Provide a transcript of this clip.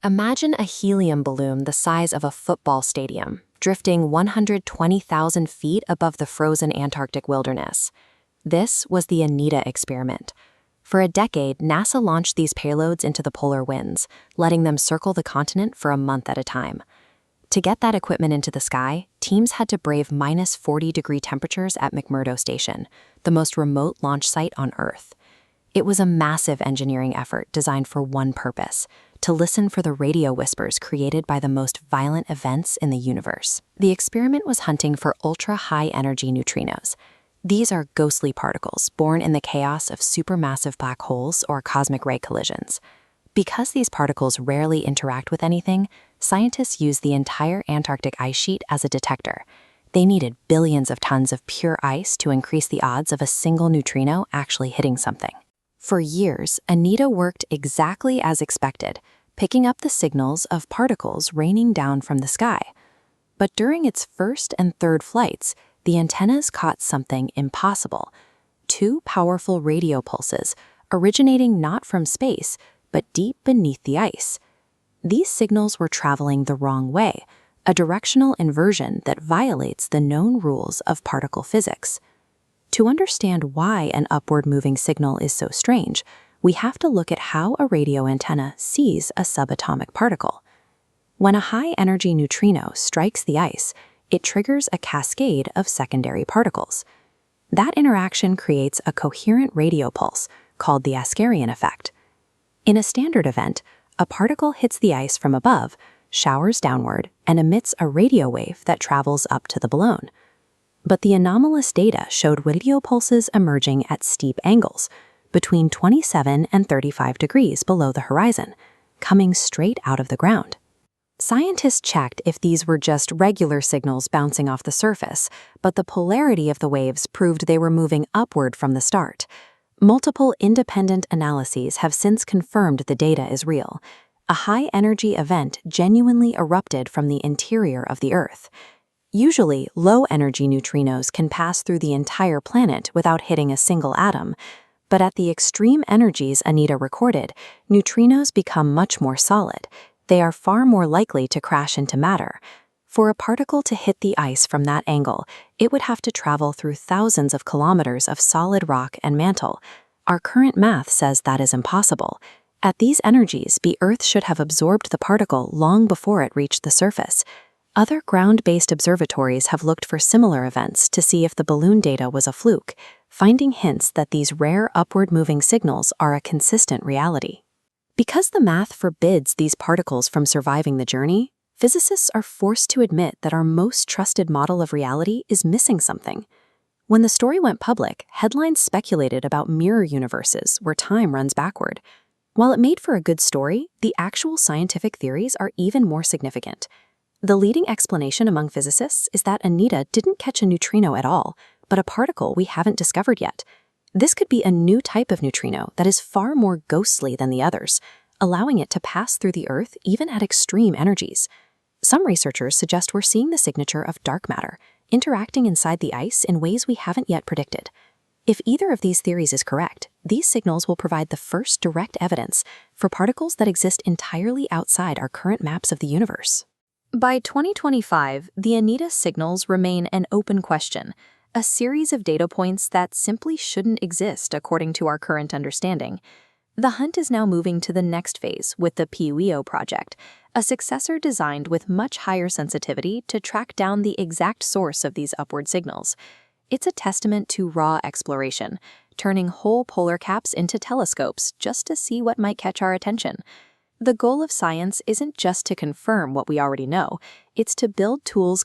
Imagine a helium balloon the size of a football stadium, drifting 120,000 feet above the frozen Antarctic wilderness. This was the ANITA experiment. For a decade, NASA launched these payloads into the polar winds, letting them circle the continent for a month at a time. To get that equipment into the sky, teams had to brave minus 40-degree temperatures at McMurdo Station, the most remote launch site on Earth. It was a massive engineering effort designed for one purpose: to listen for the radio whispers created by the most violent events in the universe. The experiment was hunting for ultra-high-energy neutrinos. These are ghostly particles born in the chaos of supermassive black holes or cosmic ray collisions. Because these particles rarely interact with anything, scientists use the entire Antarctic ice sheet as a detector. They needed billions of tons of pure ice to increase the odds of a single neutrino actually hitting something. For years, ANITA worked exactly as expected, picking up the signals of particles raining down from the sky. But during its first and third flights, the antennas caught something impossible: two powerful radio pulses originating not from space, but deep beneath the ice. These signals were traveling the wrong way, a directional inversion that violates the known rules of particle physics. To understand why an upward-moving signal is so strange, we have to look at how a radio antenna sees a subatomic particle. When a high-energy neutrino strikes the ice, it triggers a cascade of secondary particles. That interaction creates a coherent radio pulse called the Ascarian effect. In a standard event, a particle hits the ice from above, showers downward, and emits a radio wave that travels up to the balloon. But the anomalous data showed radio pulses emerging at steep angles, between 27 and 35 degrees below the horizon, coming straight out of the ground. Scientists checked if these were just regular signals bouncing off the surface, but the polarity of the waves proved they were moving upward from the start. Multiple independent analyses have since confirmed the data is real. A high-energy event genuinely erupted from the interior of the Earth. Usually, low-energy neutrinos can pass through the entire planet without hitting a single atom, but at the extreme energies ANITA recorded, neutrinos become much more solid. They are far more likely to crash into matter. For a particle to hit the ice from that angle, it would have to travel through thousands of kilometers of solid rock and mantle. Our current math says that is impossible. At these energies, the Earth should have absorbed the particle long before it reached the surface. Other ground-based observatories have looked for similar events to see if the balloon data was a fluke, finding hints that these rare upward-moving signals are a consistent reality. Because the math forbids these particles from surviving the journey, physicists are forced to admit that our most trusted model of reality is missing something. When the story went public, headlines speculated about mirror universes where time runs backward. While it made for a good story, the actual scientific theories are even more significant. The leading explanation among physicists is that ANITA didn't catch a neutrino at all, but a particle we haven't discovered yet. This could be a new type of neutrino that is far more ghostly than the others, allowing it to pass through the Earth even at extreme energies. Some researchers suggest we're seeing the signature of dark matter, interacting inside the ice in ways we haven't yet predicted. If either of these theories is correct, these signals will provide the first direct evidence for particles that exist entirely outside our current maps of the universe. By 2025, the ANITA signals remain an open question, a series of data points that simply shouldn't exist according to our current understanding. The hunt is now moving to the next phase with the PUEO project, a successor designed with much higher sensitivity to track down the exact source of these upward signals. It's a testament to raw exploration, turning whole polar caps into telescopes just to see what might catch our attention. The goal of science isn't just to confirm what we already know, it's to build tools